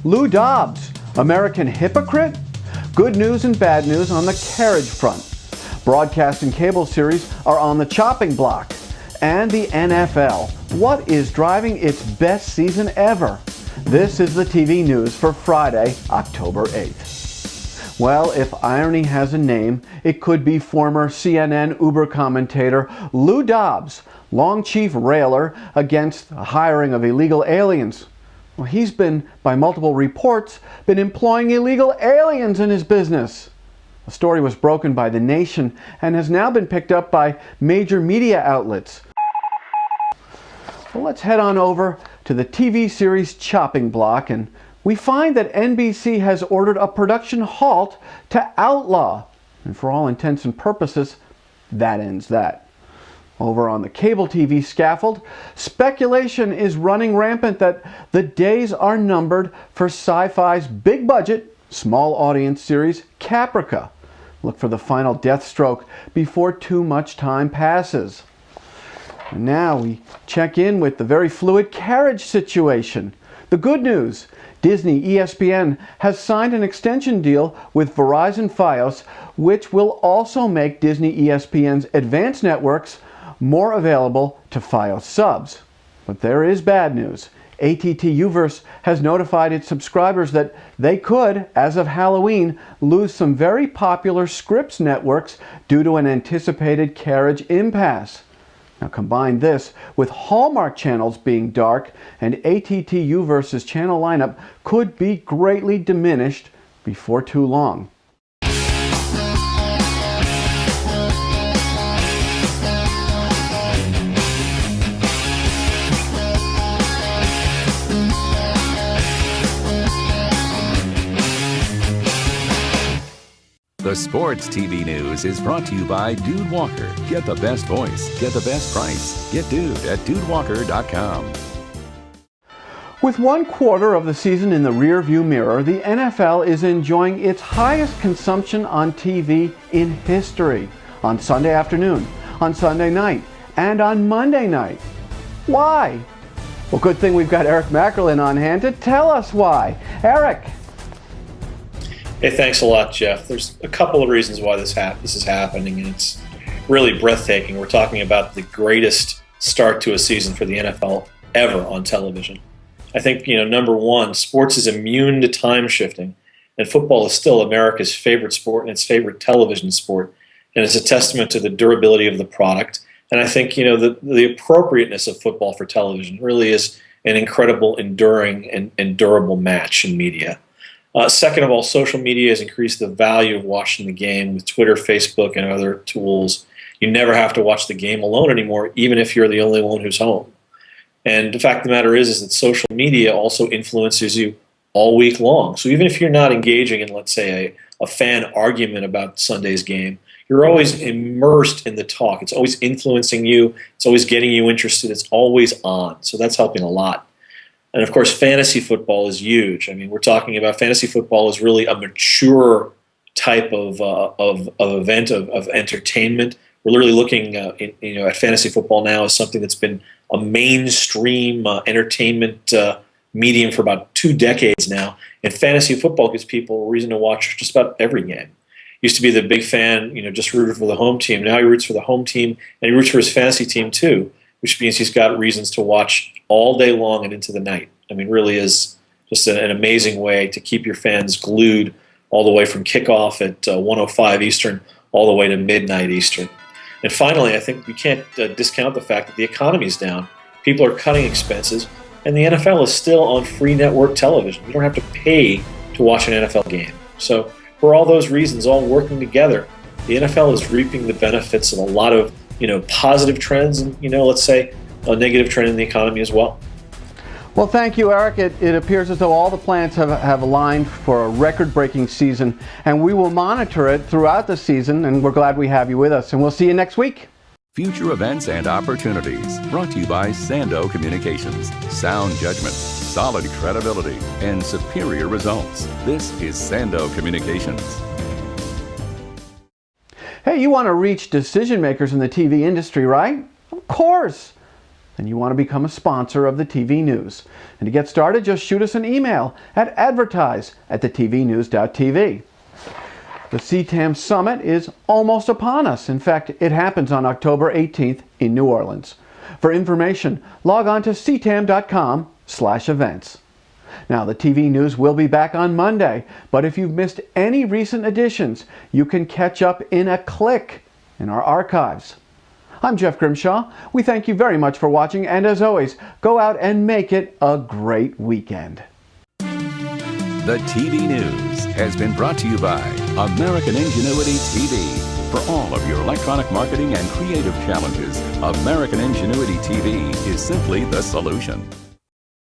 Dobbs, American Hypocrite? Good news and bad news on the carriage front. Broadcast and cable series are on the chopping block. And the NFL. What is driving its best season ever? This is the TV news for Friday, October 8th. Well, if irony has a name, it could be former CNN Uber commentator Lou Dobbs, long chief railer against the hiring of illegal aliens. Well, he's been, by multiple reports, been employing illegal aliens in his business. The story was broken by The Nation and has now been picked up by major media outlets. Well, let's head on over to the TV series chopping block, and we find that NBC has ordered a production halt to Outlaw. And for all intents and purposes, that ends that. Over on the cable TV scaffold, speculation is running rampant that the days are numbered for Sci-Fi's big-budget, small-audience series, Caprica. Look for the final death stroke before too much time passes. And now we check in with the very fluid carriage situation. The good news, Disney ESPN has signed an extension deal with Verizon Fios, which will also make Disney ESPN's advanced networks more available to Fios subs. But there is bad news. ATT U Verse has notified its subscribers that they could, as of Halloween, lose some very popular Scripps networks due to an anticipated carriage impasse. Now combine this with Hallmark channels being dark, and ATT U Verse's channel lineup could be greatly diminished before too long. The Sports TV News is brought to you by Dude Walker. Get the best voice, get the best price. Get Dude at DudeWalker.com. With 1/4 of the season in the rearview mirror, the NFL is enjoying its highest consumption on TV in history. On Sunday afternoon, on Sunday night, and on Monday night. Why? Well, good thing we've got Eric Mackerlin on hand to tell us why. Eric. Hey, thanks a lot, Jeff. There's a couple of reasons why this is happening, and it's really breathtaking. We're talking about the greatest start to a season for the NFL ever on television. I think, number one, sports is immune to time shifting, and football is still America's favorite sport and its favorite television sport, and it's a testament to the durability of the product. And I think, the appropriateness of football for television really is an incredible, enduring, and durable match in media. Second of all, social media has increased the value of watching the game with Twitter, Facebook, and other tools. You never have to watch the game alone anymore, even if you're the only one who's home. And the fact of the matter is that social media also influences you all week long. So even if you're not engaging in, let's say, a fan argument about Sunday's game, you're always immersed in the talk. It's always influencing you. It's always getting you interested. It's always on. So that's helping a lot. And of course, fantasy football is huge. I mean, we're talking about fantasy football is really a mature type of event of entertainment. We're literally looking, at fantasy football now as something that's been a mainstream entertainment medium for about 2 decades now. And fantasy football gives people a reason to watch just about every game. Used to be the big fan, just rooted for the home team. Now he roots for the home team, and he roots for his fantasy team too, which means he's got reasons to watch all day long and into the night. I mean, really is just an amazing way to keep your fans glued all the way from kickoff at 1:05 Eastern all the way to midnight Eastern. And finally, I think you can't discount the fact that the economy is down. People are cutting expenses, and the NFL is still on free network television. You don't have to pay to watch an NFL game. So for all those reasons, all working together, the NFL is reaping the benefits of a lot of positive trends and, let's say, a negative trend in the economy as well. Well, thank you, Eric. It appears as though all the planets have aligned for a record-breaking season, and we will monitor it throughout the season, and we're glad we have you with us, and we'll see you next week. Future events and opportunities brought to you by Sando Communications. Sound judgment, solid credibility, and superior results. This is Sando Communications. Hey, you want to reach decision makers in the TV industry, right? Of course. then you want to become a sponsor of the TV News. And to get started, just shoot us an email at advertise@thetvnews.tv. The CTAM Summit is almost upon us. In fact, it happens on October 18th in New Orleans. For information, log on to ctam.com/events. Now, the TV News will be back on Monday, but if you've missed any recent editions, you can catch up in a click in our archives. I'm Jeff Grimshaw. We thank you very much for watching, and as always, go out and make it a great weekend. The TV News has been brought to you by American Ingenuity TV. For all of your electronic marketing and creative challenges, American Ingenuity TV is simply the solution.